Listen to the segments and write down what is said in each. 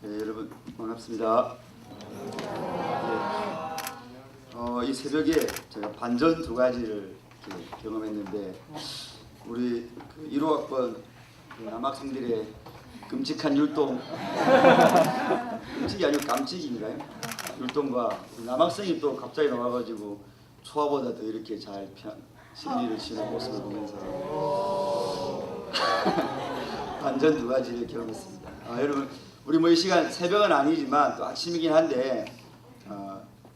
네, 여러분 반갑습니다. 이 새벽에 제가 반전 두 가지를 경험했는데 우리 1호학번 남학생들의 끔찍한 율동 끔찍이 아니고 깜찍인가요? 율동과 남학생이 또 갑자기 나와가지고 초아보다 더 이렇게 잘 심리를 치는 모습을 보면서 반전 두 가지를 경험했습니다. 여러분 우리 이 시간 새벽은 아니지만 또 아침이긴 한데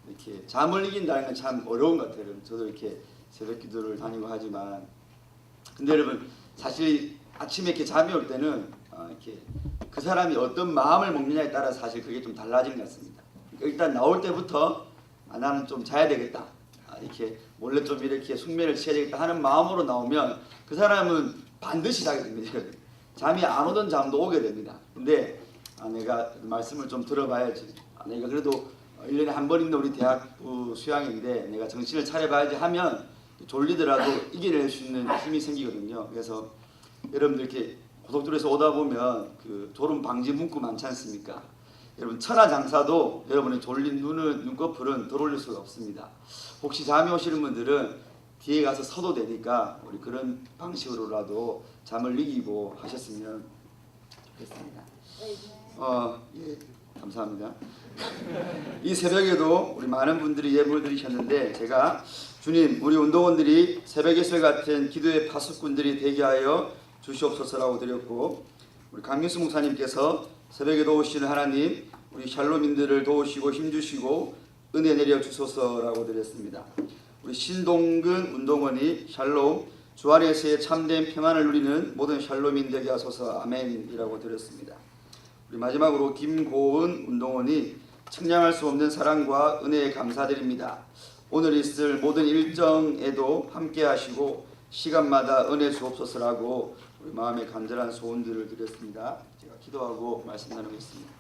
이렇게 잠을 이긴다는 건 참 어려운 것 같아요. 저도 이렇게 새벽 기도를 다니고 하지만 근데 여러분 사실 아침에 이렇게 잠이 올 때는 이렇게 그 사람이 어떤 마음을 먹느냐에 따라 사실 그게 좀 달라지는 것 같습니다. 그러니까 일단 나올 때부터 나는 좀 자야 되겠다. 이렇게 몰래 좀 이렇게 숙면을 취해야 되겠다 하는 마음으로 나오면 그 사람은 반드시 자게 됩니다. 잠이 안 오던 잠도 오게 됩니다. 근데 내가 말씀을 좀 들어봐야지. 내가 그래도 1년에 한 번 있는 우리 대학부 수양인데 내가 정신을 차려봐야지 하면 졸리더라도 이겨낼 수 있는 힘이 생기거든요. 그래서 여러분들 이렇게 고속도로에서 오다 보면 그 졸음 방지 문구 많지 않습니까? 여러분 천하장사도 여러분의 졸린 눈꺼풀은 덜 올릴 수가 없습니다. 혹시 잠이 오시는 분들은 뒤에 가서 서도 되니까 우리 그런 방식으로라도 잠을 이기고 하셨으면 좋겠습니다. 예, 감사합니다. 이 새벽에도 우리 많은 분들이 예물을 드리셨는데 제가 주님 우리 운동원들이 새벽 예술 같은 기도의 파수꾼들이 되게 하여 주시옵소서라고 드렸고 우리 강민수 목사님께서 새벽에 도우시는 하나님 우리 샬롬인들을 도우시고 힘주시고 은혜 내려 주소서라고 드렸습니다. 우리 신동근 운동원이 샬롬 주 안에서의 참된 평안을 누리는 모든 샬롬인 되게 하소서 아멘이라고 드렸습니다. 우리 마지막으로 김고은 운동원이 측량할 수 없는 사랑과 은혜에 감사드립니다. 오늘 있을 모든 일정에도 함께 하시고 시간마다 은혜 주옵소서라고 우리 마음의 간절한 소원들을 드렸습니다. 제가 기도하고 말씀 나누겠습니다.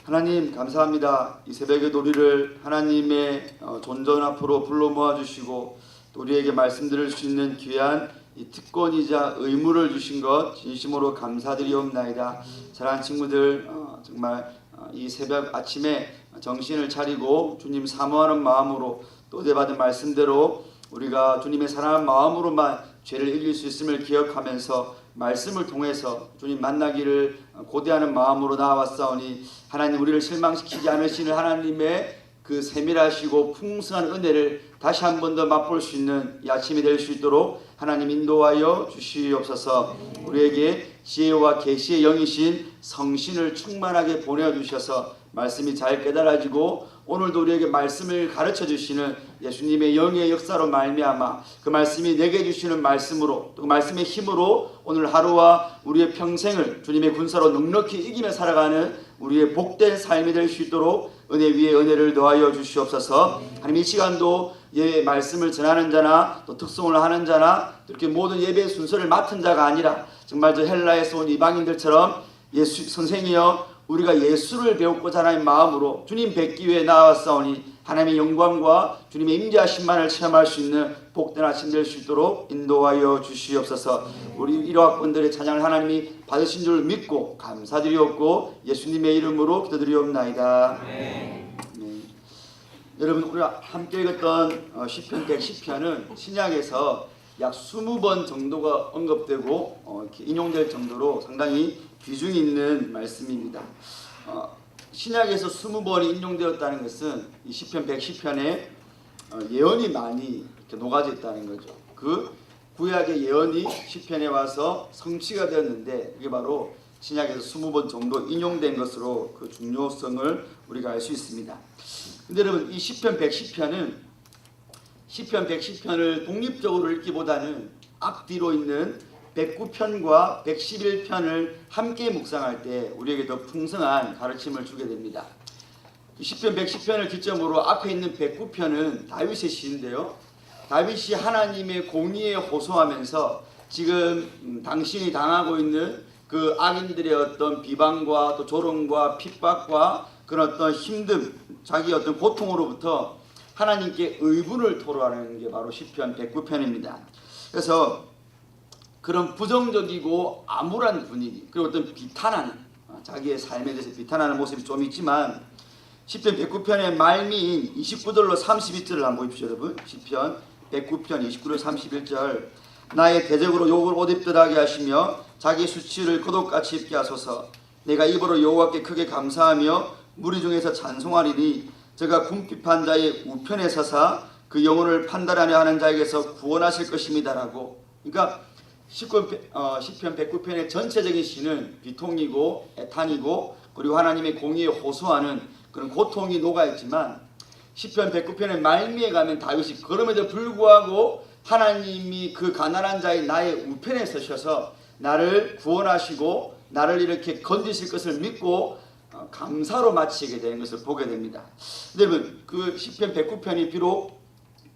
하나님 감사합니다. 이 새벽에도 우리를 하나님의 존전 앞으로 불러 모아주시고 또 우리에게 말씀 들을 수 있는 귀한 이 특권이자 의무를 주신 것 진심으로 감사드리옵나이다. 사랑하는 친구들 정말 이 새벽 아침에 정신을 차리고 주님 사모하는 마음으로 또 내받은 말씀대로 우리가 주님의 사랑하는 마음으로만 죄를 이길 수 있음을 기억하면서 말씀을 통해서 주님 만나기를 고대하는 마음으로 나아왔사오니 하나님 우리를 실망시키지 않으시는 하나님의 그 세밀하시고 풍성한 은혜를 다시 한 번 더 맛볼 수 있는 이 아침이 될 수 있도록 하나님 인도하여 주시옵소서. 우리에게 지혜와 계시의 영이신 성신을 충만하게 보내주셔서 말씀이 잘 깨달아지고 오늘도 우리에게 말씀을 가르쳐 주시는 예수님의 영의 역사로 말미암아 그 말씀이 내게 주시는 말씀으로 또 그 말씀의 힘으로 오늘 하루와 우리의 평생을 주님의 군사로 넉넉히 이기며 살아가는 우리의 복된 삶이 될 수 있도록 은혜 위에 은혜를 더하여 주시옵소서. 하나님 이 시간도 예 말씀을 전하는 자나 또 특송을 하는 자나 이렇게 모든 예배 순서를 맡은 자가 아니라 정말 저 헬라에서 온 이방인들처럼 예수 선생이여 우리가 예수를 배웠고자 하는 마음으로 주님 뵙기 위해 나아왔사오니 하나님의 영광과 주님의 임재하심만을 체험할 수 있는 복된 아침 될 수 있도록 인도하여 주시옵소서. 우리 1호학번들의 찬양을 하나님이 받으신 줄 믿고 감사드리옵고 예수님의 이름으로 기도드리옵나이다. 네. 여러분 우리가 함께 읽었던 시편 110편은 신약에서 약 20번 정도가 언급되고 이렇게 인용될 정도로 상당히 비중이 있는 말씀입니다. 신약에서 20번이 인용되었다는 것은 이 시편 110편에 예언이 많이 이렇게 녹아져 있다는 거죠. 그 구약의 예언이 시편에 와서 성취가 되었는데 그게 바로 신약에서 20번 정도 인용된 것으로 그 중요성을 우리가 알 수 있습니다. 근데 여러분 이 시편 110편은 시편 110편을 독립적으로 읽기보다는 앞뒤로 있는 109편과 111편을 함께 묵상할 때 우리에게 더 풍성한 가르침을 주게 됩니다. 시편 110편을 기점으로 앞에 있는 109편은 다윗의 시인데요. 다윗이 하나님의 공의에 호소하면서 지금 당신이 당하고 있는 그 악인들의 어떤 비방과 또 조롱과 핍박과 그런 어떤 힘듦, 자기 어떤 고통으로부터 하나님께 의분을 토로하는 게 바로 시편 109편입니다. 그래서 그런 부정적이고 암울한 분위기 그리고 어떤 비탄하는 자기의 삶에 대해서 비탄하는 모습이 좀 있지만 시편 109편의 말미인 29절로 31절을 한번 보십시오. 여러분, 시편 109편 29절 31절. 나의 대적으로 욕을 옷 입듯 하게 하시며 자기 수치를 겉옷같이 입게 하소서. 내가 입으로 여호와께 크게 감사하며 무리 중에서 찬송하리니 저가 궁핍한 자의 우편에 서사 그 영혼을 판단하려 하는 자에게서 구원하실 것입니다라고. 그러니까 시편 109편의 전체적인 시는 비통이고 애탄이고 그리고 하나님의 공의에 호소하는 그런 고통이 녹아있지만 시편 109편의 말미에 가면 다윗이 그럼에도 불구하고 하나님이 그 가난한 자의 나의 우편에 서셔서 나를 구원하시고 나를 이렇게 건지실 것을 믿고 감사로 마치게 되는 것을 보게 됩니다. 여러분, 그 시편 109편이 비록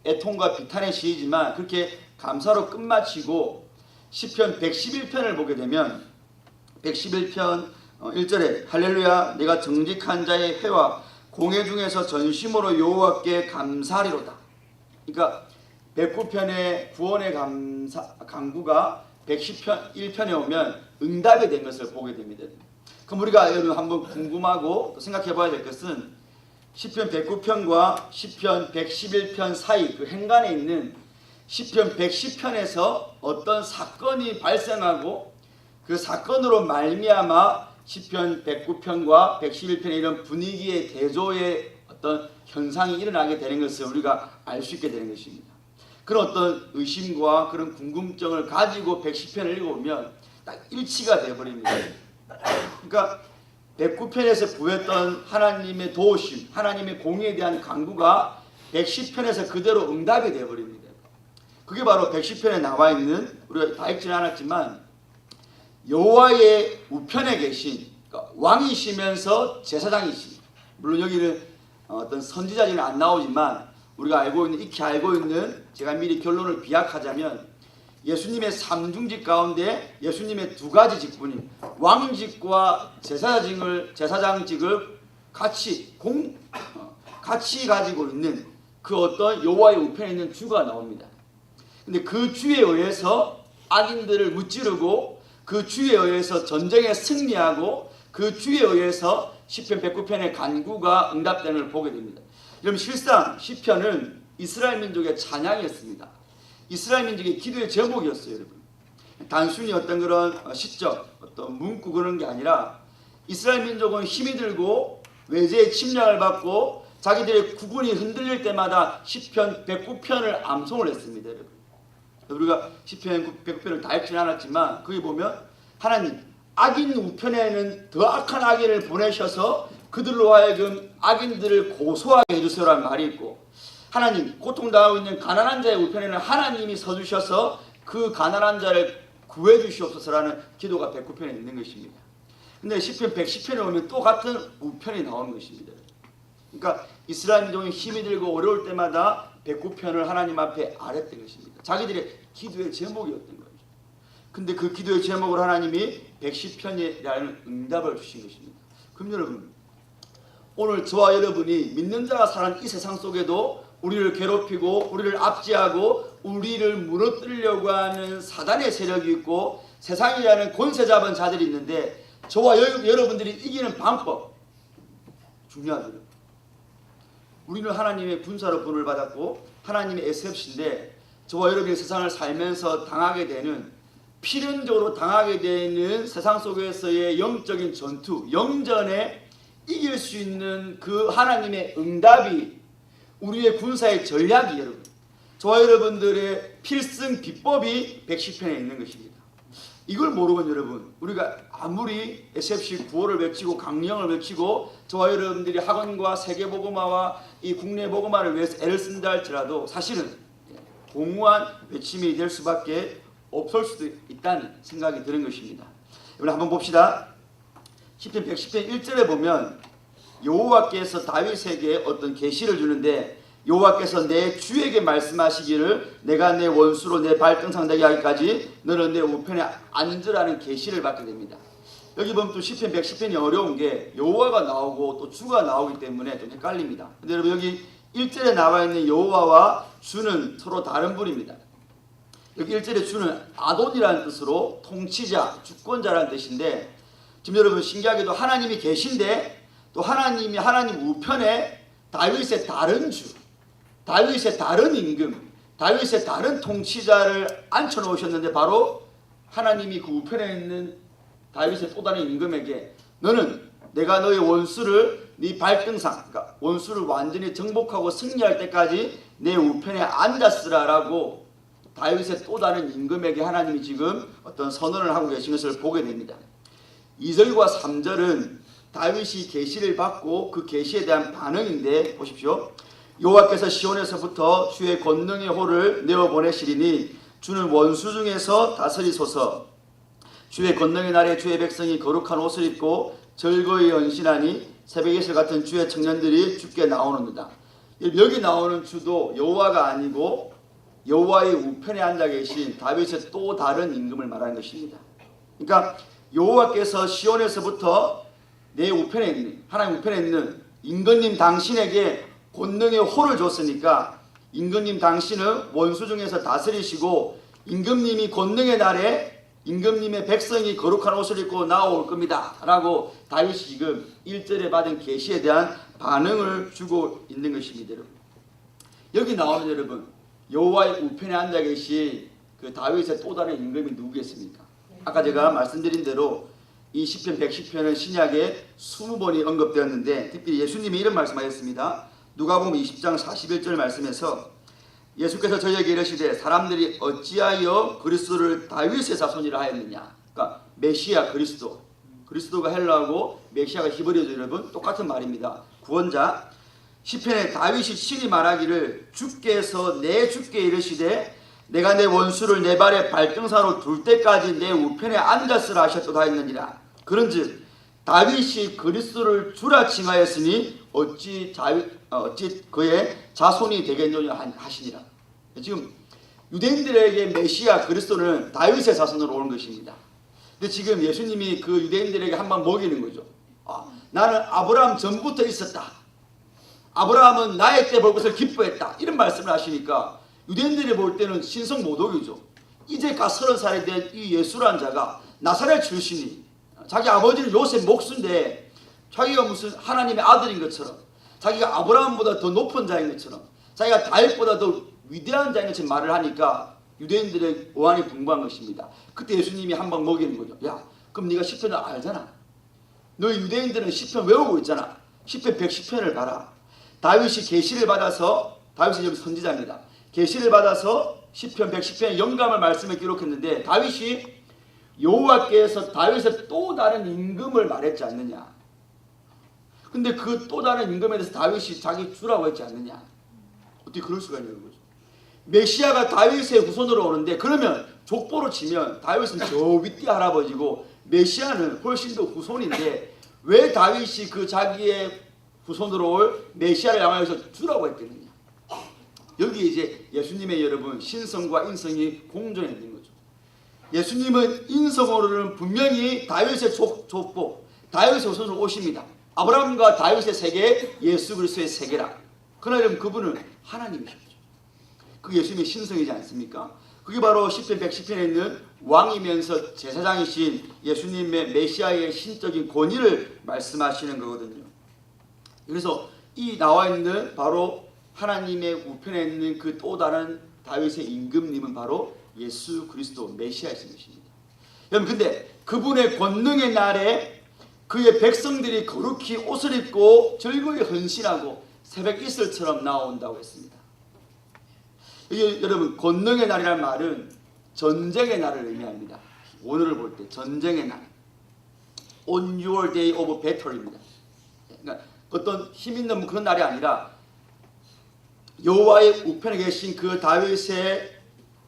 애통과 비탄의 시이지만 그렇게 감사로 끝마치고 시편 111편을 보게 되면 111편 1절에 할렐루야 내가 정직한 자의 회와 공회 중에서 전심으로 여호와께 감사하리로다. 그러니까 109편의 구원의 간구가 111편에 오면 응답이 된 것을 보게 됩니다. 그럼 우리가 여러분 한번 궁금하고 또 생각해 봐야 될 것은 시편 109편과 시편 111편 사이 그 행간에 있는 시편 110편에서 어떤 사건이 발생하고 그 사건으로 말미암아 시편 109편과 111편의 이런 분위기의 대조의 어떤 현상이 일어나게 되는 것을 우리가 알 수 있게 되는 것입니다. 그런 어떤 의심과 그런 궁금증을 가지고 110편을 읽어보면 딱 일치가 되어버립니다. 그러니까 109편에서 구했던 하나님의 도우심, 하나님의 공의에 대한 간구가 110편에서 그대로 응답이 되어버립니다. 그게 바로 110편에 나와 있는, 우리가 다 읽지는 않았지만 여호와의 우편에 계신, 그러니까 왕이시면서 제사장이신, 물론 여기는 어떤 선지자들은 안 나오지만 우리가 익히 알고 있는, 제가 미리 결론을 비약하자면 예수님의 삼중직 가운데 예수님의 두 가지 직분인 왕직과 제사장직을 같이 가지고 있는 그 어떤 여호와의 우편에 있는 주가 나옵니다. 근데 그 주에 의해서 악인들을 무찌르고 그 주에 의해서 전쟁에 승리하고 그 주에 의해서 시편 109편의 간구가 응답되는 걸 보게 됩니다. 여러분, 실상 시편은 이스라엘 민족의 찬양이었습니다. 이스라엘 민족의 기도의 제목이었어요. 여러분, 단순히 어떤 그런 시적 어떤 문구 그런 게 아니라 이스라엘 민족은 힘이 들고 외제의 침략을 받고 자기들의 국군이 흔들릴 때마다 시편 109편을 암송을 했습니다. 여러분, 우리가 시편 109편을 다 읽지는 않았지만 거기 보면 하나님 악인 우편에는 더 악한 악인을 보내셔서 그들로 하여금 악인들을 고소하게 해주세요라는 말이 있고, 하나님 고통당하고 있는 가난한 자의 우편에는 하나님이 서주셔서 그 가난한 자를 구해 주시옵소서라는 기도가 109편에 있는 것입니다. 근데 시편 110편에 오면 또 같은 우편이 나오는 것입니다. 그러니까 이스라엘 민족이 힘이 들고 어려울 때마다 109편을 하나님 앞에 아뢰던 것입니다. 자기들의 기도의 제목이었던 거죠. 근데 그 기도의 제목을 하나님이 110편이라는 응답을 주신 것입니다. 그럼 여러분, 오늘 저와 여러분이 믿는 자가 사는 이 세상 속에도 우리를 괴롭히고 우리를 압제하고 우리를 무너뜨리려고 하는 사단의 세력이 있고 세상이라는 권세 잡은 자들이 있는데 저와 여러분들이 이기는 방법 중요하죠. 우리는 하나님의 군사로 분을 받았고 하나님의 SFC인데 저와 여러분이 세상을 살면서 당하게 되는, 필연적으로 당하게 되는 세상 속에서의 영적인 전투, 영전에 이길 수 있는 그 하나님의 응답이 우리의 군사의 전략이, 여러분, 저와 여러분들의 필승 비법이 110편에 있는 것입니다. 이걸 모르면 여러분, 우리가 아무리 SFC 구호를 외치고 강령을 외치고 저와 여러분들이 학원과 세계복음화와 이 국내 복음화를 위해서 애를 쓴다 할지라도 사실은 공허한 외침이 될 수밖에 없을 수도 있다는 생각이 드는 것입니다. 여러분, 한번 봅시다. 시편 110편 1절에 보면 여호와께서 다윗에게 어떤 계시를 주는데, 여호와께서 내 주에게 말씀하시기를 내가 내 원수로 내 발등상 되게 하기까지 너는 내 우편에 앉으라는 계시를 받게 됩니다. 여기 보면 또 시편 110편이 어려운 게 여호와가 나오고 또 주가 나오기 때문에 좀 헷갈립니다. 근데 여러분, 여기 1절에 나와 있는 여호와와 주는 서로 다른 분입니다. 여기 1절에 주는 아돈이라는 뜻으로 통치자, 주권자라는 뜻인데, 지금 여러분 신기하게도 하나님이 계신데 또 하나님 우편에 다윗의 다른 주, 다윗의 다른 임금, 다윗의 다른 통치자를 앉혀놓으셨는데 바로 하나님이 그 우편에 있는 다윗의 또 다른 임금에게 너는 내가 너의 원수를 네 발등상, 그러니까 원수를 완전히 정복하고 승리할 때까지 내 우편에 앉았으라라고 다윗의 또 다른 임금에게 하나님이 지금 어떤 선언을 하고 계신 것을 보게 됩니다. 2절과 3절은 다윗이 계시를 받고 그 계시에 대한 반응인데 보십시오. 여호와께서 시온에서부터 주의 권능의 호를 내어보내시리니 주는 원수 중에서 다스리소서. 주의 권능의 날에 주의 백성이 거룩한 옷을 입고 즐거이 연신하니 새벽에서 같은 주의 청년들이 주께 나오는도다. 여기 나오는 주도 여호와가 아니고 여호와의 우편에 앉아 계신 다윗의 또 다른 임금을 말하는 것입니다. 그러니까 여호와께서 시온에서부터 내 우편에 있는 하나님 우편에 있는 임금님 당신에게 권능의 호를 줬으니까 임금님 당신은 원수 중에서 다스리시고 임금님이 권능의 날에 임금님의 백성이 거룩한 옷을 입고 나올 겁니다 라고 다윗이 지금 1절에 받은 계시에 대한 반응을 주고 있는 것입니다. 여러분. 여기 나오는 여러분 여호와의 우편에 앉아 계신 그 다윗의 또 다른 임금이 누구겠습니까? 아까 제가 말씀드린 대로 이 시편 110편은 신약에 20번이 언급되었는데 특별히 예수님이 이런 말씀하셨습니다. 누가복음 20장 41절 말씀에서 예수께서 저희에게 이르시되 사람들이 어찌하여 그리스도를 다윗의 자손이라 하였느냐. 그러니까 메시아 그리스도, 그리스도가 헬라어고 메시아가 히브리어죠. 여러분 똑같은 말입니다. 구원자. 시편에 다윗이 친히 말하기를 주께서 내 주께 이르시되 내가 내 원수를 내 발의 발등사로 둘 때까지 내 우편에 앉았으라 하셨도다 했느니라. 그런즉 다윗이 그리스도를 주라 칭하였으니 어찌 그의 자손이 되겠느냐 하시니라. 지금 유대인들에게 메시아 그리스도는 다윗의 자손으로 오는 것입니다. 근데 지금 예수님이 그 유대인들에게 한번 먹이는 거죠. 나는 아브라함 전부터 있었다. 아브라함은 나의 때 볼 것을 기뻐했다. 이런 말씀을 하시니까 유대인들이 볼 때는 신성모독이죠. 이제 갓 30살이 된 이 예수라는 자가 나사렛 출신이 자기 아버지는 요셉 목수인데 자기가 무슨 하나님의 아들인 것처럼 자기가 아브라함보다 더 높은 자인 것처럼 자기가 다윗보다 더 위대한 자인 것처럼 말을 하니까 유대인들의 오한이 분분한 것입니다. 그때 예수님이 한번 먹이는 거죠. 야, 그럼 네가 시편을 알잖아. 너희 유대인들은 시편 외우고 있잖아. 시편 110편을 봐라. 다윗이 계시를 받아서 다윗이 여기 선지자입니다. 계시를 받아서 시편 110편의 영감을 말씀에 기록했는데 다윗이 여호와께서 다윗의 또 다른 임금을 말했지 않느냐. 근데 그 또 다른 임금에 대해서 다윗이 자기 주라고 했지 않느냐. 어떻게 그럴 수가 있는 거죠. 메시아가 다윗의 후손으로 오는데 그러면 족보로 치면 다윗은 저 윗뒤 할아버지고 메시아는 훨씬 더 후손인데 왜 다윗이 그 자기의 후손으로 올 메시아를 향하여서 주라고 했겠느냐. 여기 이제 예수님의 여러분 신성과 인성이 공존해 있는 거죠. 예수님은 인성으로는 분명히 다윗의 족보, 다윗의 후손으로 오십니다. 아브라함과 다윗의 세계, 예수 그리스도의 세계라. 그러나 여러분 그분은 하나님이셨죠. 그게 예수님의 신성이지 않습니까? 그게 바로 시편 110편에 있는 왕이면서 제사장이신 예수님의 메시아의 신적인 권위를 말씀하시는 거거든요. 그래서 이 나와 있는 바로 하나님의 우편에 있는 그 또 다른 다윗의 임금님은 바로 예수 그리스도 메시아이신 것입니다. 여러분 근데 그분의 권능의 날에 그의 백성들이 거룩히 옷을 입고 즐거이 헌신하고 새벽 이슬처럼 나온다고 했습니다. 이게 여러분 권능의 날이라는 말은 전쟁의 날을 의미합니다. 오늘을 볼 때 전쟁의 날, on your day of battle입니다. 그러니까 어떤 힘 있는 그런 날이 아니라 여호와의 우편에 계신 그 다윗의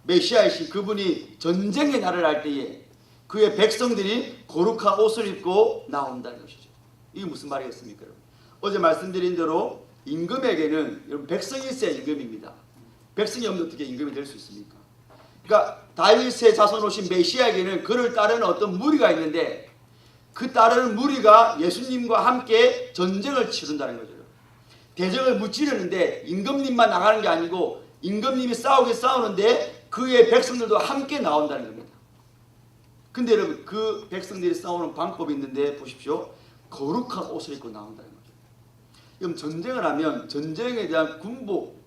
메시아이신 그분이 전쟁의 날을 할 때에 그의 백성들이 거룩한 옷을 입고 나온다는 것이죠. 이게 무슨 말이겠습니까? 여러분? 어제 말씀드린 대로 임금에게는 여러분 백성이 있어야 임금입니다. 백성이 없는 어떻게 임금이 될 수 있습니까? 그러니까 다윗의 자손 오신 메시아에게는 그를 따르는 어떤 무리가 있는데 그 따르는 무리가 예수님과 함께 전쟁을 치른다는 거죠. 대적을 무찌르는데 임금님만 나가는 게 아니고 임금님이 싸우는데 그의 백성들도 함께 나온다는 겁니다. 근데 여러분 그 백성들이 싸우는 방법이 있는데 보십시오. 거룩한 옷을 입고 나온다는 거죠. 그럼 전쟁을 하면 전쟁에 대한 군복,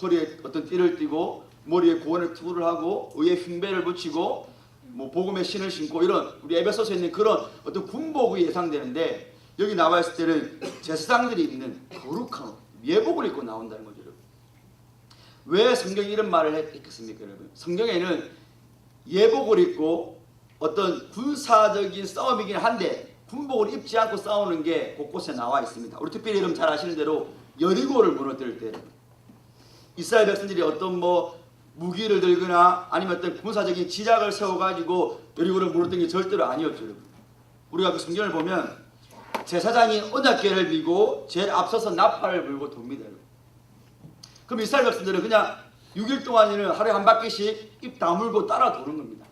허리에 어떤 띠를 띠고 머리에 고원의 투구를 하고 의에 흉배를 붙이고 뭐 복음의 신을 신고 이런 우리 에베소서에 있는 그런 어떤 군복이 예상되는데 여기 나와 있을 때는 제사장들이 입는 거룩한 옷, 예복을 입고 나온다는 거죠. 여러분. 왜 성경이 이런 말을 했겠습니까? 여러분? 성경에는 예복을 입고 어떤 군사적인 싸움이긴 한데 군복을 입지 않고 싸우는 게 곳곳에 나와 있습니다. 우리 특별히 여러분 잘 아시는 대로 여리고를 무너뜨릴 때 이스라엘 백성들이 어떤 뭐 무기를 들거나 아니면 어떤 군사적인 지략을 세워가지고 여리고를 무너뜨린 게 절대로 아니었죠. 여러분. 우리가 그 성경을 보면 제사장이 언약궤를 밀고 제일 앞서서 나팔을 불고 돕니다. 여러분. 그럼 이스라엘 백성들은 그냥 6일 동안에는 하루에 한 바퀴씩 입 다물고 따라 도는 겁니다.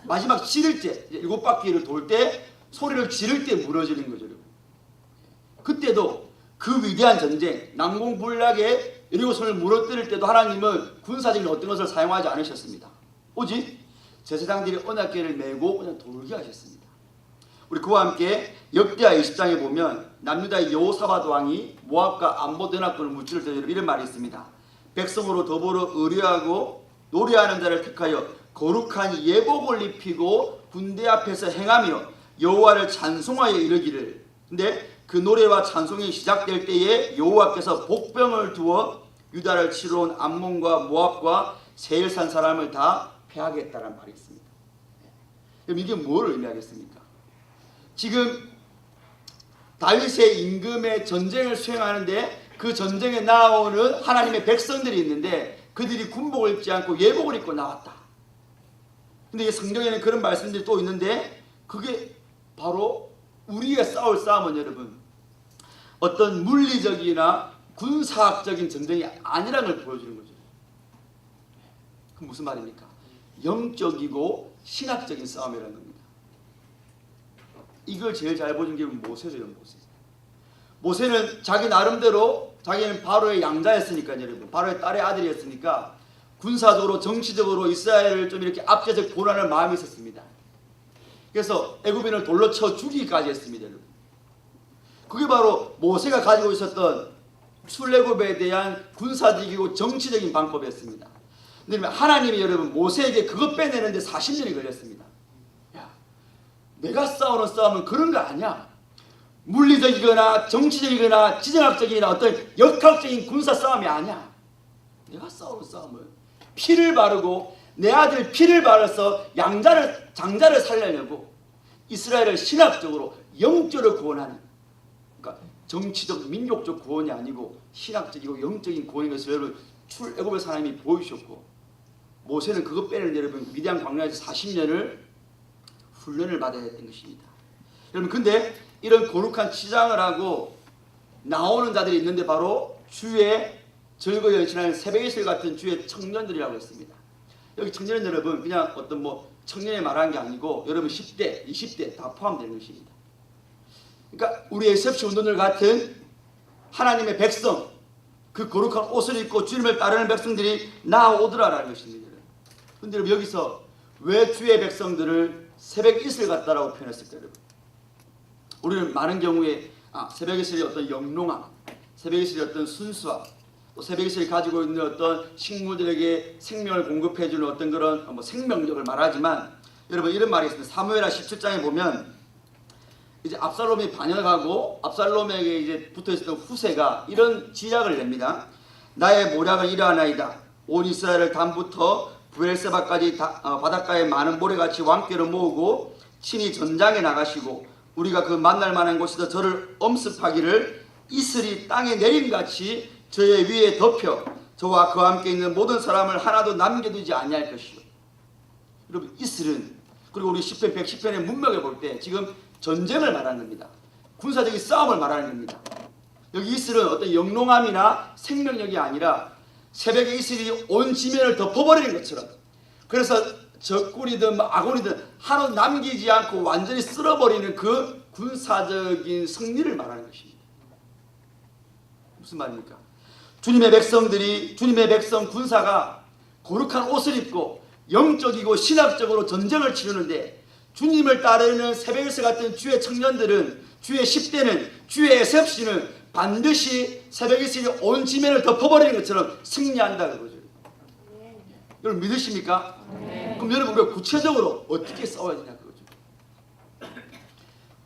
마지막 지를 때 7바퀴를 돌 때 소리를 지를 때 무너지는 거죠. 여러분. 그때도 그 위대한 전쟁 난공불락의 여리고성을 무너뜨릴 때도 하나님은 군사적인 어떤 것을 사용하지 않으셨습니다. 오직 제사장들이 언약궤를 메고 그냥 돌게 하셨습니다. 우리 그와 함께 역대하 20장에 보면 남유다의 여호사밧 왕이 모압과 안보 연합군을 무찌를 때 이런 말이 있습니다. 백성으로 더불어 의뢰하고 노래하는 자를 택하여 거룩한 예복을 입히고 군대 앞에서 행하며 여호와를 찬송하여 이르기를. 근데 그 노래와 찬송이 시작될 때에 여호와께서 복병을 두어 유다를 치러 온 암몬과 모압과 세일산 사람을 다 패하겠다는 말이 있습니다. 그럼 이게 뭘 의미하겠습니까? 지금 다윗의 임금의 전쟁을 수행하는데 그 전쟁에 나오는 하나님의 백성들이 있는데 그들이 군복을 입지 않고 예복을 입고 나왔다. 근데 성경에는 그런 말씀들이 또 있는데 그게 바로 우리가 싸울 싸움은 여러분 어떤 물리적이나 군사학적인 전쟁이 아니라는 걸 보여주는 거죠. 그 무슨 말입니까? 영적이고 신학적인 싸움이라는 겁니다. 이걸 제일 잘 보여준 게 모세죠. 모세는 자기 나름대로 자기는 바로의 양자였으니까 여러분 바로의 딸의 아들이었으니까 군사적으로 정치적으로 이스라엘을 좀 이렇게 압제적 고난할 마음이 있었습니다. 그래서 애굽인을 돌로 쳐 죽이기까지 했습니다. 여러분. 그게 바로 모세가 가지고 있었던 출애굽에 대한 군사적이고 정치적인 방법이었습니다. 근데 하나님이 여러분 모세에게 그것 빼내는데 40년이 걸렸습니다. 야, 내가 싸우는 싸움은 그런 거 아니야. 물리적이거나 정치적이거나 지정학적이나 어떤 역학적인 군사 싸움이 아니야. 내가 싸우는 싸움은 피를 바르고 내 아들 피를 바라서 장자를 살려내고 이스라엘을 신학적으로 영적으로 구원하는, 그러니까 정치적 민족적 구원이 아니고 신학적이고 영적인 구원인 것을 여러분 출애굽에서 하나님이 보여주셨고 모세는 그것 빼는 여러분 미디안 광야에서 40년을 훈련을 받아야 했던 것입니다. 여러분 근데 이런 거룩한 치장을 하고 나오는 자들이 있는데 바로 주의 절거 연신하는 새벽이슬 같은 주의 청년들이라고 했습니다. 여기 청년 여러분 그냥 어떤 뭐 청년이 말하는 게 아니고 여러분 10대, 20대 다 포함되는 것입니다. 그러니까 우리 SFC 운동들 같은 하나님의 백성, 그 거룩한 옷을 입고 주님을 따르는 백성들이 나오더라라는 것입니다. 그런데 여러분 여기서 왜 주의 백성들을 새벽 이슬 같다라고 표현했을까요? 여러분? 우리는 많은 경우에 새벽 이슬이 어떤 영롱함, 새벽 이슬이 어떤 순수함, 또 새벽 이슬이 가지고 있는 어떤 식물들에게 생명을 공급해주는 어떤 그런 뭐 생명력을 말하지만 여러분 이런 말이 있습니다. 사무엘하 17장에 보면 이제 압살롬이 반역하고 압살롬에게 이제 붙어있었던 후세가 이런 지략을 냅니다. 나의 모략은 이러하나이다. 온 이스라엘을 담부터 부엘세바까지 바닷가에 많은 모래같이 왕께로 모으고 친히 전장에 나가시고 우리가 그 만날 만한 곳에서 저를 엄습하기를 이슬이 땅에 내림같이 저의 위에 덮여 저와 그와 함께 있는 모든 사람을 하나도 남겨두지 아니할 것이요. 여러분 이슬은 그리고 우리 10편 110편의 문맥을 볼 때 지금 전쟁을 말하는 겁니다. 군사적인 싸움을 말하는 겁니다. 여기 이슬은 어떤 영롱함이나 생명력이 아니라 새벽에 이슬이 온 지면을 덮어버리는 것처럼 그래서 적군이든 아군이든 하나도 남기지 않고 완전히 쓸어버리는 그 군사적인 승리를 말하는 것입니다. 무슨 말입니까? 주님의 백성 군사가 거룩한 옷을 입고 영적이고 신학적으로 전쟁을 치르는데 주님을 따르는 새벽일서 같은 주의 청년들은, 주의 10대는, 주의 에셉시는 반드시 새벽일서의 온 지면을 덮어버리는 것처럼 승리한다 그거죠. 여러분 믿으십니까? 그럼 여러분 우리가 구체적으로 어떻게 싸워야 되냐 그거죠.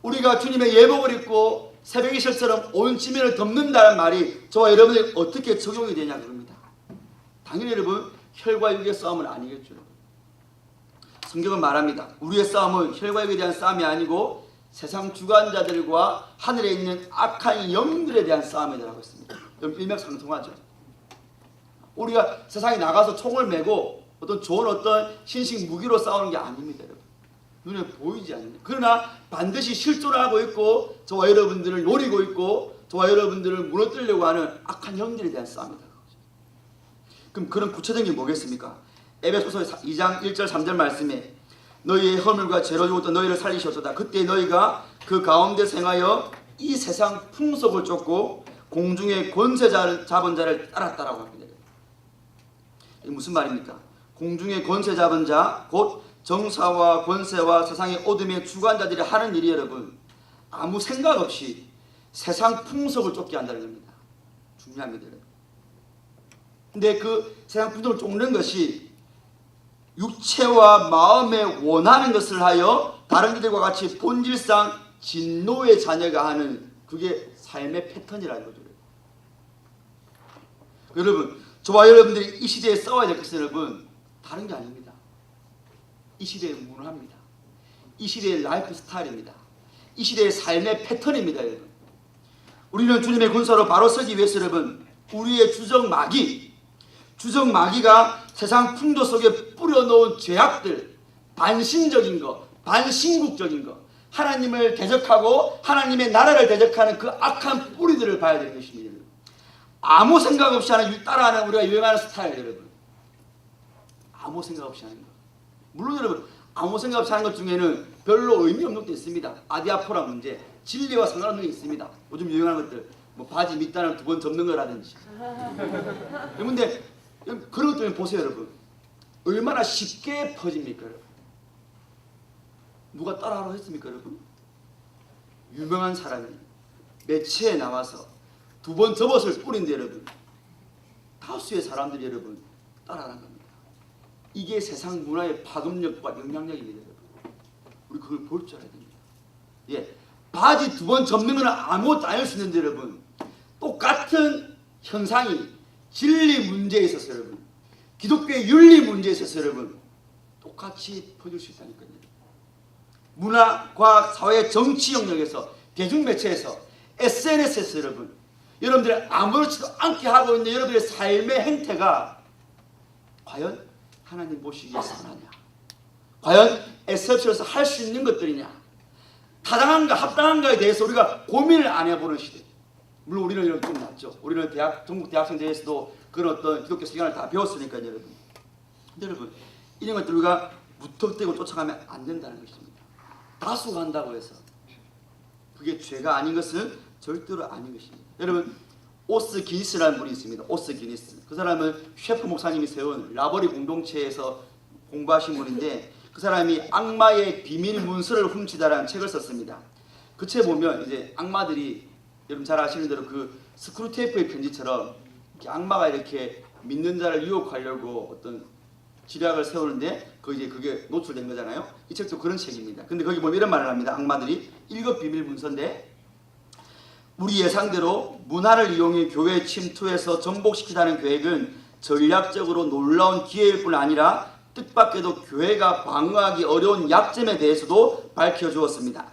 우리가 주님의 예복을 입고 새벽일서처럼 온 지면을 덮는다는 말이 저와 여러분이 어떻게 적용이 되냐 그겁니다. 당연히 여러분 혈과 육의 싸움은 아니겠죠. 성경은 말합니다. 우리의 싸움은 혈과 육에 대한 싸움이 아니고 세상 주관자들과 하늘에 있는 악한 영들에 대한 싸움이라고 했습니다. 일맥상통하죠. 우리가 세상에 나가서 총을 메고 어떤 좋은 어떤 신식 무기로 싸우는 게 아닙니다. 여러분. 눈에 보이지 않는. 그러나 반드시 실존하고 있고 저와 여러분들을 노리고 있고 저와 여러분들을 무너뜨리려고 하는 악한 영들에 대한 싸움이다. 그럼 그런 구체적인 게 뭐겠습니까? 에베소서 2장 1절 3절 말씀에 너희의 허물과 죄로 죽었던 너희를 살리셨도다. 그때 너희가 그 가운데 생하여 이 세상 풍속을 쫓고 공중의 권세 잡은 자를 따랐다라고 합니다. 이게 무슨 말입니까? 공중의 권세 잡은 자, 곧 정사와 권세와 세상의 어둠의 주관자들이 하는 일이 여러분 아무 생각 없이 세상 풍속을 쫓게 한다는 겁니다. 중요합니다. 근데 그 세상 풍속을 쫓는 것이 육체와 마음에 원하는 것을 하여 다른 이들과 같이 본질상 진노의 자녀가 하는 그게 삶의 패턴이라는 거죠. 여러분 저와 여러분들이 이 시대에 싸워야 될 것은 여러분 다른 게 아닙니다. 이 시대의 문화입니다. 이 시대의 라이프 스타일입니다. 이 시대의 삶의 패턴입니다. 여러분 우리는 주님의 군사로 바로 서기 위해서 여러분 우리의 주정마귀가 세상 풍조 속에 뿌려놓은 죄악들, 반신적인 거, 반신국적인 거, 하나님을 대적하고 하나님의 나라를 대적하는 그 악한 뿌리들을 봐야 되는 것입니다. 아무 생각 없이 따라하는 우리가 유행하는 스타일 여러분. 아무 생각 없이 하는 거. 물론 여러분 아무 생각 없이 하는 것 중에는 별로 의미 없는 것도 있습니다. 아디아포라 문제, 진리와 상관없는 게 있습니다. 요즘 유행하는 것들, 뭐 바지 밑단을 2번 접는 거라든지. 그런데 그런 것들 보세요 여러분. 얼마나 쉽게 퍼집니까 여러분. 누가 따라하라고 했습니까 여러분? 유명한 사람이 매체에 나와서 2번 접옷을 뿌린데 여러분 다수의 사람들이 여러분 따라하는 겁니다. 이게 세상 문화의 파급력과 영향력입니다. 여러분. 우리 그걸 볼 줄 알아야 됩니다. 예, 바지 2번 접는 건 아무것도 아닐 수 있는데 여러분 똑같은 현상이 진리 문제에 있어서 여러분 기독교의 윤리 문제에 있어서 여러분 똑같이 퍼질 수 있다니까요. 문화, 과학, 사회, 정치 영역에서 대중매체에서 SNS에서 여러분들이 아무렇지도 않게 하고 있는 여러분들의 삶의 행태가 과연 하나님 보시기에 선하냐? 과연 SFC로서 할 수 있는 것들이냐? 타당한가 합당한가에 대해서 우리가 고민을 안 해보는 시대. 물론 우리는 좀 낫죠. 우리는 전국 대학생 대회에서도 그런 어떤 기독교 세계관을 다 배웠으니까요, 여러분. 근데 여러분 이런 것들 우리가 무턱대고 쫓아가면 안 된다는 것입니다. 다수가 한다고 해서 그게 죄가 아닌 것은 절대로 아닌 것입니다. 여러분 오스 기니스라는 분이 있습니다. 오스 기니스. 그 사람은 셰프 목사님이 세운 라버리 공동체에서 공부하신 분인데 그 사람이 악마의 비밀 문서를 훔치다라는 책을 썼습니다. 그 책 보면 이제 악마들이 여러분 잘 아시는 대로 그 스크루테이프의 편지처럼 이렇게 악마가 이렇게 믿는 자를 유혹하려고 어떤 지략을 세우는데 그게 노출된 거잖아요. 이 책도 그런 책입니다. 근데 거기 보면 이런 말을 합니다. 악마들이 1급 비밀 문서인데 우리 예상대로 문화를 이용해 교회에 침투해서 전복시키자는 계획은 전략적으로 놀라운 기회일 뿐 아니라 뜻밖에도 교회가 방어하기 어려운 약점에 대해서도 밝혀주었습니다.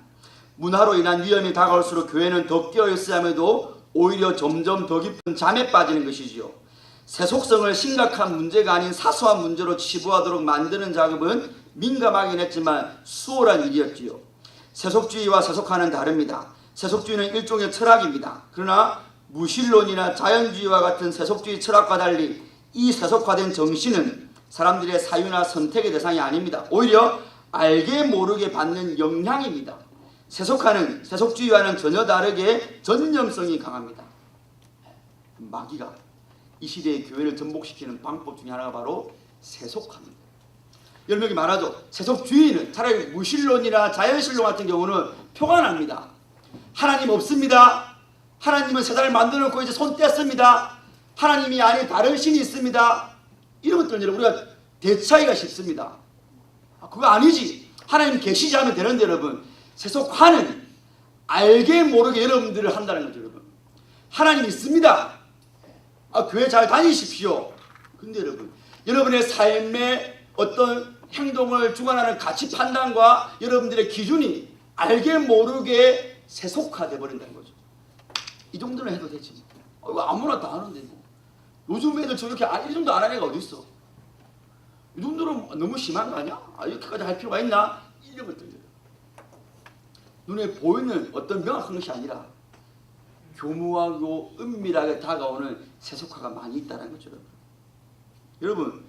문화로 인한 위험이 다가올수록 교회는 더 깨어있어야 함에도 오히려 점점 더 깊은 잠에 빠지는 것이지요. 세속성을 심각한 문제가 아닌 사소한 문제로 치부하도록 만드는 작업은 민감하긴 했지만 수월한 일이었지요. 세속주의와 세속화는 다릅니다. 세속주의는 일종의 철학입니다. 그러나 무신론이나 자연주의와 같은 세속주의 철학과 달리 이 세속화된 정신은 사람들의 사유나 선택의 대상이 아닙니다. 오히려 알게 모르게 받는 영향입니다. 세속주의와는 전혀 다르게 전념성이 강합니다. 마귀가 이 시대의 교회를 전복시키는 방법 중에 하나가 바로 세속화입니다. 여러분 여기 말하죠. 세속주의는 차라리 무신론이나 자연신론 같은 경우는 표가 납니다. 하나님 없습니다. 하나님은 세상을 만들어 놓고 이제 손 뗐습니다. 하나님이 아닌 다른 신이 있습니다. 이런 것들은 여러분 우리가 대처하기가 쉽습니다. 그거 아니지. 하나님 계시지 않으면 되는데 여러분, 세속화는 알게 모르게 여러분들을 한다는 거죠. 여러분, 하나님 있습니다. 교회 잘 다니십시오. 근데 여러분, 여러분의 삶의 어떤 행동을 주관하는 가치 판단과 여러분들의 기준이 알게 모르게 세속화돼 버린다는 거죠. 이 정도는 해도 되지. 이거 아무나 다 하는데 뭐. 요즘 애들 저렇게 이 정도 안 하는 애가 어디 있어? 이 정도는 너무 심한 거 아니야? 이렇게까지 할 필요가 있나? 이런 것들이에요. 눈에 보이는 어떤 명확한 것이 아니라 교묘하고 은밀하게 다가오는 세속화가 많이 있다는 거죠. 여러분,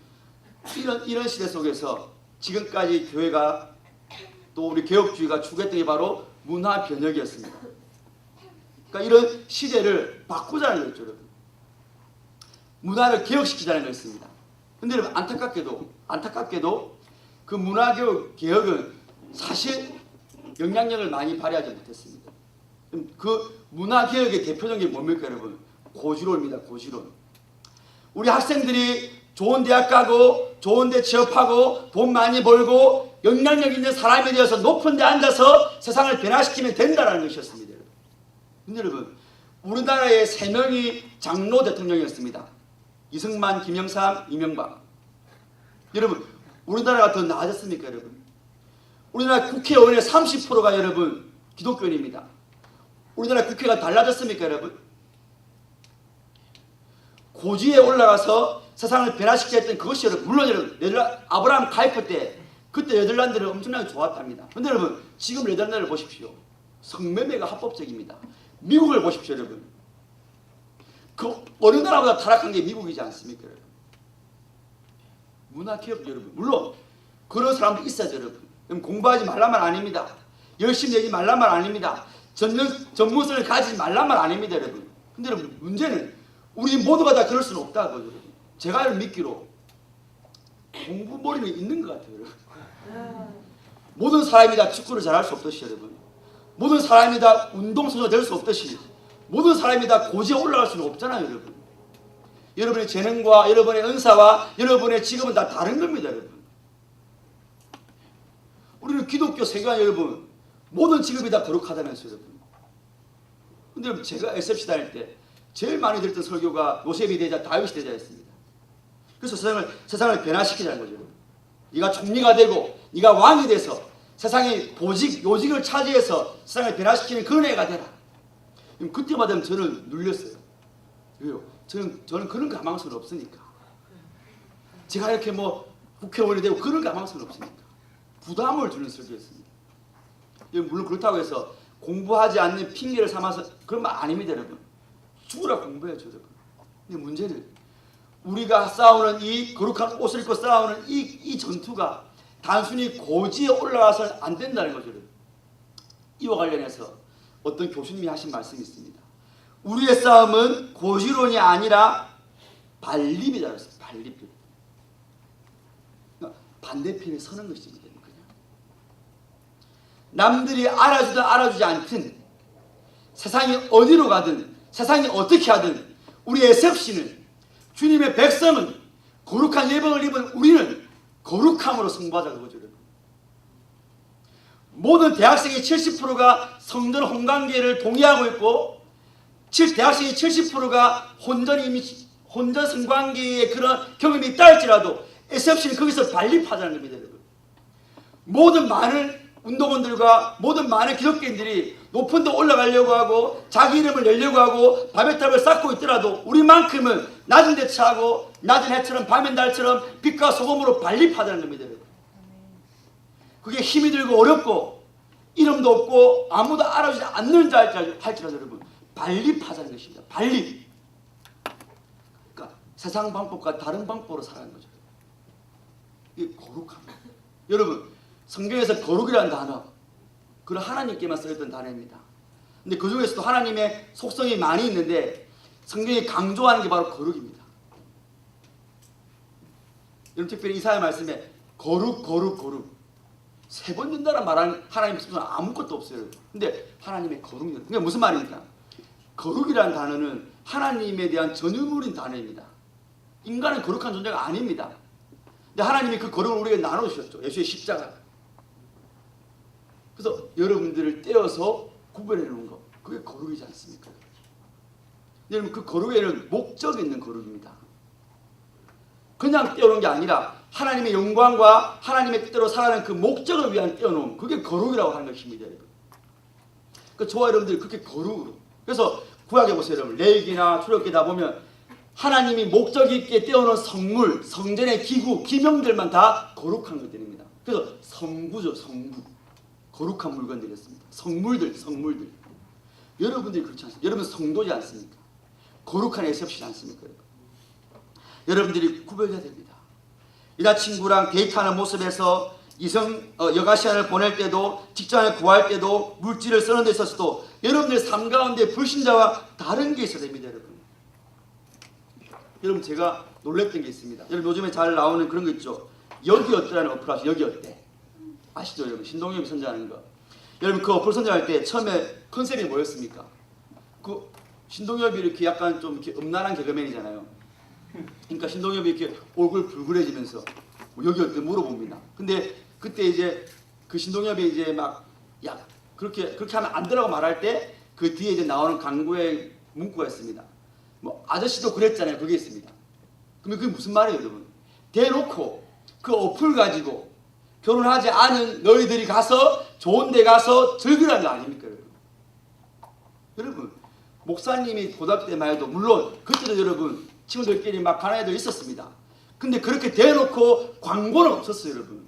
이런 시대 속에서 지금까지 교회가 또 우리 개혁주의가 추구했던 게 바로 문화 변혁이었습니다. 그러니까 이런 시대를 바꾸자는 거죠. 여러분, 문화를 개혁시키자는 거였습니다. 근데 여러분, 안타깝게도 그 문화개혁은 사실 영향력을 많이 발휘하지 못했습니다. 그 문화개혁의 대표적인 게 뭡니까 여러분? 고지론입니다. 고지론. 우리 학생들이 좋은 대학 가고 좋은 데 취업하고 돈 많이 벌고 영향력 있는 사람이 되어서 높은 데 앉아서 세상을 변화시키면 된다는 것이었습니다. 근데 여러분, 우리나라의 3명이 장로 대통령이었습니다. 이승만, 김영삼, 이명박. 여러분, 우리나라가 더 나아졌습니까 여러분? 우리나라 국회의원의 30%가 여러분 기독교인입니다. 우리나라 국회가 달라졌습니까 여러분? 고지에 올라가서 세상을 변화시키려 했던 그것이 여러분, 물론 여러분 아브라함 가이프 때 그때 네덜란드는 엄청나게 좋았답니다. 그런데 여러분, 지금 네덜란드를 보십시오. 성매매가 합법적입니다. 미국을 보십시오 여러분. 그 어느 나라보다 타락한 게 미국이지 않습니까 여러분? 문화개혁 여러분, 물론 그런 사람도 있어야죠 여러분. 공부하지 말란 말 아닙니다. 열심히 내지 말란 말 아닙니다. 전문성을 가지지 말란 말 아닙니다 여러분. 근데 여러분, 문제는 우리 모두가 다 그럴 수는 없다고 여러분. 제가 믿기로 공부머리는 있는 것 같아요 여러분. 모든 사람이 다 축구를 잘할 수 없듯이 여러분, 모든 사람이 다 운동선수가 될 수 없듯이 모든 사람이 다 고지에 올라갈 수는 없잖아요 여러분. 여러분의 재능과 여러분의 은사와 여러분의 직업은 다 다른 겁니다 여러분. 우리는 기독교 세계관 여러분, 모든 직업이 다 거룩하다면서요 여러분. 근데 여러분, 제가 SFC 다닐 때 제일 많이 들었던 설교가 요셉이 되자 다윗이 되자였습니다. 그래서 세상을 변화시키자는 거죠 여러분. 네가 총리가 되고 네가 왕이 돼서 세상의 요직을 차지해서 세상을 변화시키는 그런 애가 되라. 그때마다 저는 눌렸어요. 왜요? 저는 그런 가망성은 없으니까. 제가 이렇게 뭐 국회의원이 되고 그런 가망성은 없으니까. 부담을 주는 설교였습니다. 물론 그렇다고 해서 공부하지 않는 핑계를 삼아서 그런 말 아닙니다 여러분. 죽으라 공부해야죠 여러분. 근데 문제는 우리가 싸우는 이 거룩한 옷을 입고 싸우는 이 전투가 단순히 고지에 올라가서 안 된다는 거죠 여러분. 이와 관련해서 어떤 교수님이 하신 말씀이 있습니다. 우리의 싸움은 고지론이 아니라 반립이다 그랬어요. 반립. 그러니까 반대편에 서는 것입니다. 그냥. 남들이 알아주든 알아주지 않든 세상이 어디로 가든 세상이 어떻게 하든 우리 SFC는 주님의 백성은 거룩한 예방을 입은 우리는 거룩함으로 승부하자 그거죠. 모든 대학생의 70%가 성전 혼관계를 동의하고 있고 대학생의 70%가 혼전 성관계의 그런 경험이 있다 할지라도 SFC는 거기서 반립하자는 겁니다. 여러분. 모든 많은 운동원들과 모든 많은 기독교인들이 높은 데 올라가려고 하고 자기 이름을 내려고 하고 바벨탑을 쌓고 있더라도 우리만큼은 낮은 데 차고 낮은 해처럼 밤엔 달처럼 빛과 소금으로 반립하자는 겁니다. 여러분. 그게 힘이 들고 어렵고 이름도 없고 아무도 알아주지 않는 자 할지라도 여러분 반립하자는 것입니다. 반립. 그러니까 세상 방법과 다른 방법으로 살아가는 거죠. 이게 거룩합니다. 여러분, 성경에서 거룩이라는 단어, 그건 하나님께만 쓰였던 단어입니다. 근데 그 중에서도 하나님의 속성이 많이 있는데 성경이 강조하는 게 바로 거룩입니다. 여러분, 특별히 이사야 말씀에 거룩 거룩 거룩 3번 된다는 말하는 하나님 말씀은 아무것도 없어요. 근데 하나님의 거룩, 그게 무슨 말입니까? 거룩이라는 단어는 하나님에 대한 전유물인 단어입니다. 인간은 거룩한 존재가 아닙니다. 근데 하나님이 그 거룩을 우리에게 나눠주셨죠. 예수의 십자가. 그래서 여러분들을 떼어서 구별해 놓은 거, 그게 거룩이지 않습니까? 여러분, 그 거룩에는 목적이 있는 거룩입니다. 그냥 떼어놓은 게 아니라 하나님의 영광과 하나님의 뜻대로 살아가는 그 목적을 위한 떼어놓음, 그게 거룩이라고 하는 것입니다. 여러분. 그 저와 여러분들이 그렇게 거룩으로. 그래서 구약에 보세요. 여러분, 레위기나 출애굽기다 보면 하나님이 목적 있게 떼어놓은 성물, 성전의 기구, 기명들만 다 거룩한 것들입니다. 그래서 성구죠. 성구. 거룩한 물건들이었습니다. 성물들. 여러분들이 그렇지 않습니까? 여러분 성도지 않습니까? 거룩한 에셉시지 않습니까? 여러분들이 구별해야 됩니다. 여자친구랑 데이트하는 모습에서 여가 시간을 보낼 때도, 직장을 구할 때도, 물질을 쓰는 데 있어서도 여러분들 삶 가운데 불신자와 다른 게 있어야 됩니다. 여러분 제가 놀랬던 게 있습니다. 여러분 요즘에 잘 나오는 그런 거 있죠. 여기 어때라는 어플 아시죠? 여기 어때? 아시죠? 여러분 신동엽이 선전하는 거. 여러분 그 어플 선전할 때 처음에 컨셉이 뭐였습니까? 그 신동엽이 이렇게 약간 좀 이렇게 음란한 개그맨이잖아요. 그러니까 신동엽이 이렇게 얼굴 불그레지면서 뭐 여기 어때 물어봅니다. 근데 그때 이제 그 신동엽이 이제 막 야 그렇게 하면 안 되라고 말할 때 그 뒤에 이제 나오는 광고의 문구가 있습니다. 뭐 아저씨도 그랬잖아요. 그게 있습니다. 그러면 그게 무슨 말이에요, 여러분? 대놓고 그 어플 가지고 결혼하지 않은 너희들이 가서 좋은 데 가서 즐기라는 거 아닙니까, 여러분? 여러분, 목사님이 고등학교 때만 해도 물론 그때도 여러분 친구들끼리 막 가는 애들 있었습니다. 근데 그렇게 대놓고 광고는 없었어요, 여러분.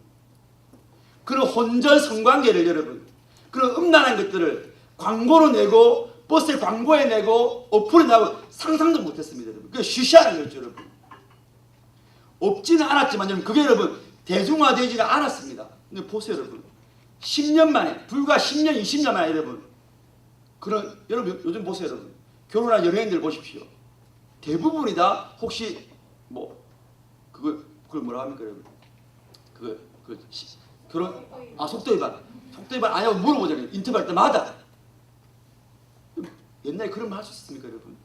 그런 혼전 성관계를 여러분, 그런 음란한 것들을 광고로 내고 버스에 광고에 내고 어플에 나고 상상도 못했습니다, 여러분. 그게 쉬쉬하는 거죠, 여러분. 없지는 않았지만 여러분 그게 여러분 대중화되지는 않았습니다. 근데 보세요, 여러분. 10년 만에, 불과 10년, 20년 만에 여러분. 그런 여러분 요즘 보세요, 여러분. 결혼한 연예인들 보십시오. 대부분이 다 혹시 뭐 그걸 뭐라 합니까, 여러분? 결혼 속도 위반 아니라고 물어보잖아요. 인터뷰할 때마다. 옛날에 그런 말 할 수 있습니까, 여러분?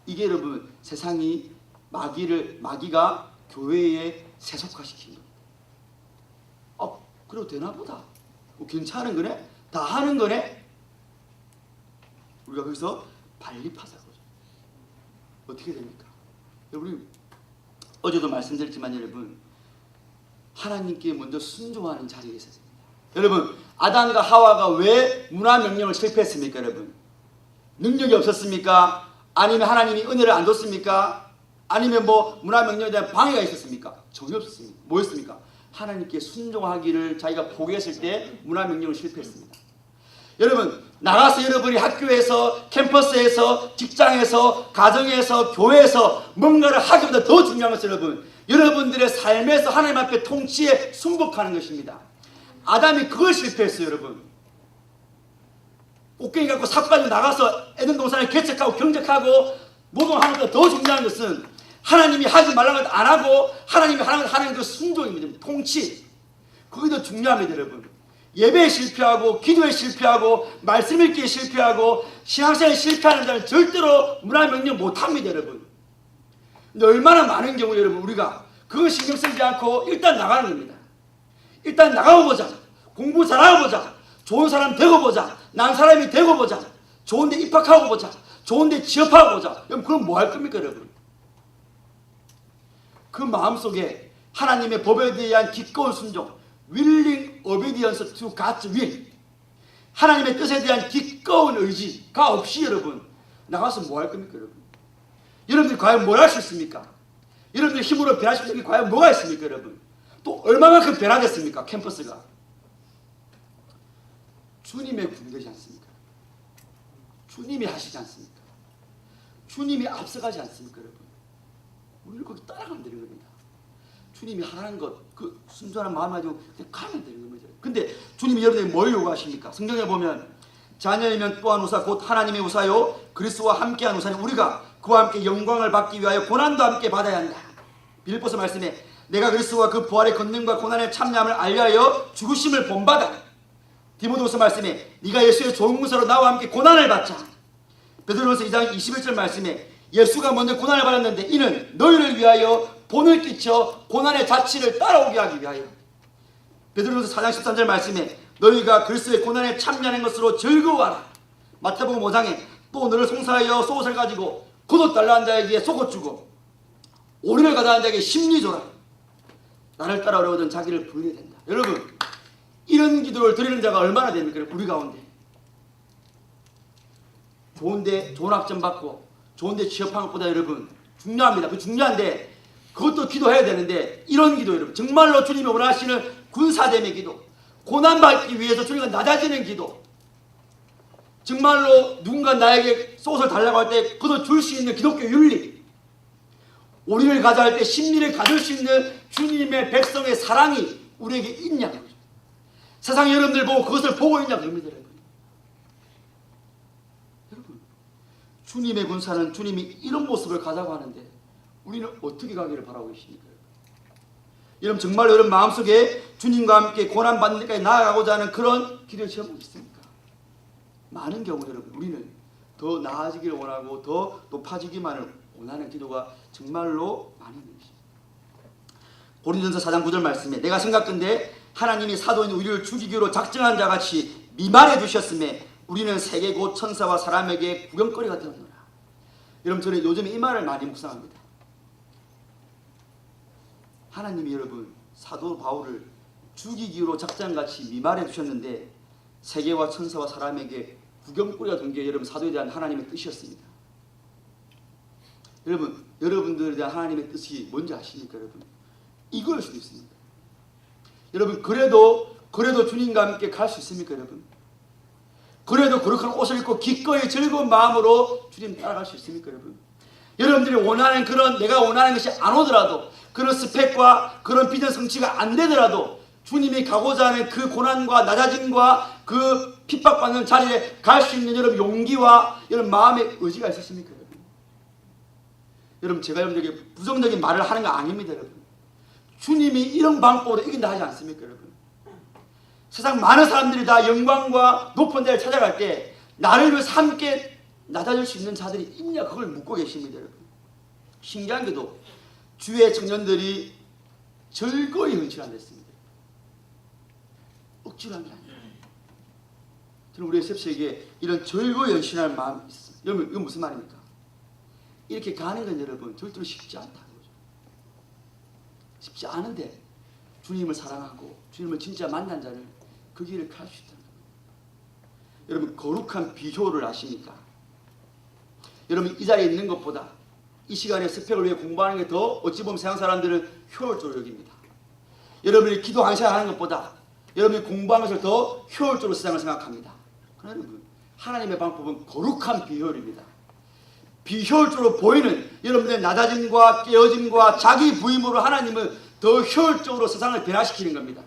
이게 여러분 세상이 마귀가 교회에 세속화시킨 겁니다. 그래도 되나 보다. 괜찮은 거네? 다 하는 거네? 우리가 거기서 반립하자고. 어떻게 됩니까? 여러분, 어제도 말씀드렸지만 여러분, 하나님께 먼저 순종하는 자리에 있어야 됩니다. 여러분, 아담과 하와가 왜 문화명령을 실패했습니까, 여러분? 능력이 없었습니까? 아니면 하나님이 은혜를 안 줬습니까? 아니면 뭐 문화명령에 대한 방해가 있었습니까? 전혀 없었습니다. 뭐였습니까? 하나님께 순종하기를 자기가 포기했을 때 문화명령을 실패했습니다. 여러분, 나가서 여러분이 학교에서, 캠퍼스에서, 직장에서, 가정에서, 교회에서 뭔가를 하기보다 더 중요한 것은 여러분들의 삶에서 하나님 앞에 통치에 순복하는 것입니다. 아담이 그걸 실패했어요, 여러분. 꽃갱이 갖고 삽 가지고 나가서 에덴 동산을 개척하고 경작하고 모동하는 것보다 더 중요한 것은 하나님이 하지 말라는 것 안 하고 하나님이 하는 그 순종입니다. 통치. 그게 더 중요합니다, 여러분. 예배에 실패하고 기도에 실패하고 말씀 읽기에 실패하고 신앙생활에 실패하는 자는 절대로 문화명령 못합니다, 여러분. 근데 얼마나 많은 경우에 여러분 우리가 그거 신경 쓰지 않고 일단 나가는 겁니다. 일단 나가고 보자. 공부 잘하고 보자. 좋은 사람 되고 보자. 난 사람이 되고 보자. 좋은 데 입학하고 보자. 좋은 데 취업하고 보자. 그럼 뭐 할 겁니까, 여러분? 그 마음속에 하나님의 법에 대한 기꺼운 순종, willing obedience to God's will, 하나님의 뜻에 대한 기꺼운 의지가 없이 여러분 나가서 뭐 할 겁니까, 여러분? 여러분들이 과연 뭘 할 수 있습니까? 여러분들 힘으로 변화할 수 있는 게 과연 뭐가 있습니까, 여러분? 또 얼마만큼 변화됐습니까, 캠퍼스가? 주님의 군대지 않습니까? 주님이 하시지 않습니까? 주님이 앞서가지 않습니까, 여러분? 우리는 거기 따라가면 되는 겁니다. 주님이 하라는 것, 그 순전한 마음 가지고 그냥 가면 되는 겁니다. 근데 주님이 여러분에게 뭘 요구하십니까? 성경에 보면 자녀이면 또한 우사 곧 하나님의 우사요 그리스도와 함께한 우사는 우리가 그와 함께 영광을 받기 위하여 고난도 함께 받아야 한다. 빌립보서 말씀에 내가 그리스도와 그 부활의 권능과 고난의 참여함을 알려하여 죽으심을 본받아. 디모데후서 말씀에 네가 예수의 좋은 문서로 나와 함께 고난을 받자. 베드로전서 2장 21절 말씀에 예수가 먼저 고난을 받았는데 이는 너희를 위하여 본을 끼쳐 고난의 자취를 따라오게 하기 위하여. 베드로전서 4장 13절 말씀에 너희가 그리스도의 고난에 참여하는 것으로 즐거워하라. 마태복음 5장에 또 너를 송사하여 속옷을 가지고 겉옷 달라는 자에게 속옷 주고 오리를 가다한 자에게 심리 줘라. 나를 따라오려거든 자기를 부인해야 된다. 여러분, 이런 기도를 드리는 자가 얼마나 됩니까? 우리 가운데 좋은 학점 받고 좋은데 취업한 것보다 여러분 중요합니다. 그 중요한데 그것도 기도해야 되는데 이런 기도, 여러분 정말로 주님이 원하시는 군사됨의 기도, 고난받기 위해서 주님과 낮아지는 기도, 정말로 누군가 나에게 속옷을 달라고 할 때 그것을 줄 수 있는 기독교 윤리, 우리를 가자 할 때 심리를 가질 수 있는 주님의 백성의 사랑이 우리에게 있냐. 세상 여러분들 보고 그것을 보고 있냐 그럽니다. 여러분, 주님의 군사는 주님이 이런 모습을 가자고 하는데 우리는 어떻게 가기를 바라고 계십니까? 여러분, 정말 여러분 마음속에 주님과 함께 고난받는 데까지 나아가고자 하는 그런 기도의 제목이 있습니까? 많은 경우 여러분 우리는 더 나아지기를 원하고 더 높아지기만을 원하는 기도가 정말로 많이 있는 것입니다. 고린도전서 4장 9절 말씀에 내가 생각건대 하나님이 사도인 우리를 죽이기로 작정한 자같이 미말해 주셨음에 우리는 세계 곧 천사와 사람에게 구경거리가 되었노라. 여러분, 저는 요즘에 이 말을 많이 묵상합니다. 하나님이 여러분 사도 바울을 죽이기로 작정같이 미말해 주셨는데 세계와 천사와 사람에게 구경거리가 된 게 여러분 사도에 대한 하나님의 뜻이었습니다. 여러분, 여러분들에 대한 하나님의 뜻이 뭔지 아십니까? 여러분, 이거일 수도 있습니다. 여러분, 그래도 주님과 함께 갈 수 있습니까? 여러분, 그래도 거룩한 옷을 입고 기꺼이 즐거운 마음으로 주님 따라갈 수 있습니까? 여러분들이 원하는 그런, 내가 원하는 것이 안 오더라도, 그런 스펙과 그런 비전 성취가 안 되더라도 주님이 가고자 하는 그 고난과 낮아짐과 그 핍박받는 자리에 갈 수 있는 여러분 용기와 여러분 마음의 의지가 있으십니까? 여러분, 제가 여러분들에게 부정적인 말을 하는 거 아닙니다. 여러분, 주님이 이런 방법으로 이긴다 하지 않습니까? 여러분, 세상 많은 사람들이 다 영광과 높은 데를 찾아갈 때 나를 위해서 함께 낮아질 수 있는 자들이 있냐, 그걸 묻고 계십니다. 여러분, 신기한 게도 주의 청년들이 즐거이 헌신한다 했습니다. 억지로 한 게 아니에요. 저는 우리 SFC에게 이런 즐거이 헌신할 마음이 있어요. 여러분, 이건 무슨 말입니까? 이렇게 가는 건 여러분 절대로 쉽지 않다는 거죠. 쉽지 않은데 주님을 사랑하고 주님을 진짜 만난 자는 그 길을 갈 수 있다는 거예요. 여러분, 거룩한 비효를 아십니까? 여러분, 이 자리에 있는 것보다 이 시간에 스펙을 위해 공부하는 게 더 어찌 보면 세상 사람들은 효율적으로 여깁니다. 여러분이 기도 한 시간 하는 것보다 여러분이 공부하는 것을 더 효율적으로 세상을 생각합니다. 그러나 여러분, 하나님의 방법은 거룩한 비효율입니다. 비효율적으로 보이는 여러분들의 낮아짐과 깨어짐과 자기 부임으로 하나님은 더 효율적으로 세상을 변화시키는 겁니다.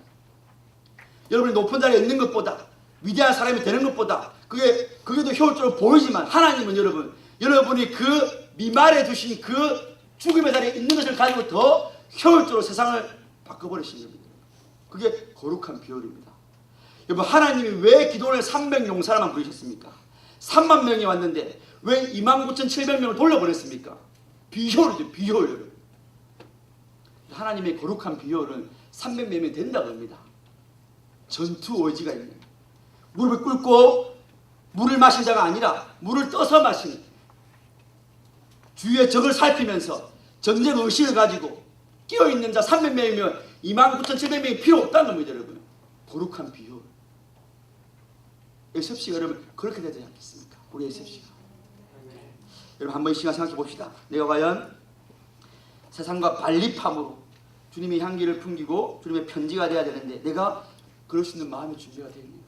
여러분이 높은 자리에 있는 것보다, 위대한 사람이 되는 것보다 그게 더 효율적으로 보이지만 하나님은 여러분이 그 미말해 주신 그 죽음의 자리에 있는 것을 가지고 더 효율적으로 세상을 바꿔버리신 겁니다. 그게 거룩한 비율입니다. 여러분, 하나님이 왜 기도원에 300용사라만 부르셨습니까? 3만 명이 왔는데 왜 29,700명을 돌려보냈습니까? 비효율이죠, 비효율. 하나님의 거룩한 비효율은 300명이 된다고 합니다. 전투 의지가 있는, 무릎을 꿇고 물을 마신 자가 아니라 물을 떠서 마시는, 주위의 적을 살피면서 전쟁 의식을 가지고 끼어있는 자 300명이면 29,700명이 필요 없다는 겁니다. 여러분, 거룩한 비효율. SFC가 여러분 그렇게 되지 않겠습니까? 우리 SFC가. 여러분, 한번 이 시간 생각해 봅시다. 내가 과연 세상과 반립함으로 주님의 향기를 풍기고 주님의 편지가 되어야 되는데 내가 그럴 수 있는 마음의 준비가 되어 있는가?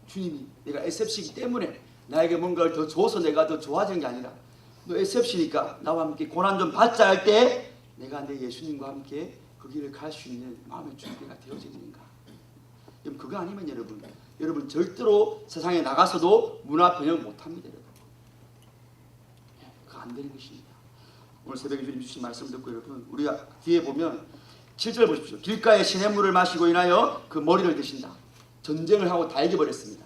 주님이 내가 SFC이기 때문에 나에게 뭔가를 더 줘서 내가 더 좋아지는 게 아니라 너 SFC니까 나와 함께 고난 좀 받자 할 때 내가 내 예수님과 함께 그 길을 갈 수 있는 마음의 준비가 되어져 있는가? 여러분, 그거 아니면 여러분 절대로 세상에 나가서도 문화 변형 못합니다. 여러분, 그거 안 되는 것입니다. 오늘 새벽에 주님 주신 말씀 듣고 여러분 우리가 뒤에 보면 7절 보십시오. 길가에 시냇물을 마시고 인하여 그 머리를 드신다. 전쟁을 하고 다 이겨버렸습니다.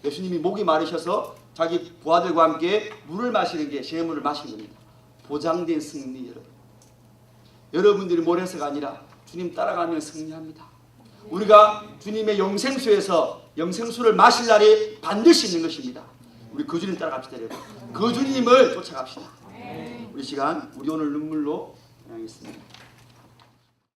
예수님이 목이 마르셔서 자기 부하들과 함께 물을 마시는 게 시냇물을 마시는 겁니다. 보장된 승리 여러분. 여러분들이 모래서가 아니라 주님 따라가면 승리합니다. 우리가 주님의 영생수에서 영생수를 마실 날이 반드시 있는 것입니다. 우리 그 주님 따라갑시다 여러분. 그 주님을 쫓아갑시다. 우리 시간 우리 오늘 눈물로 하겠습니다.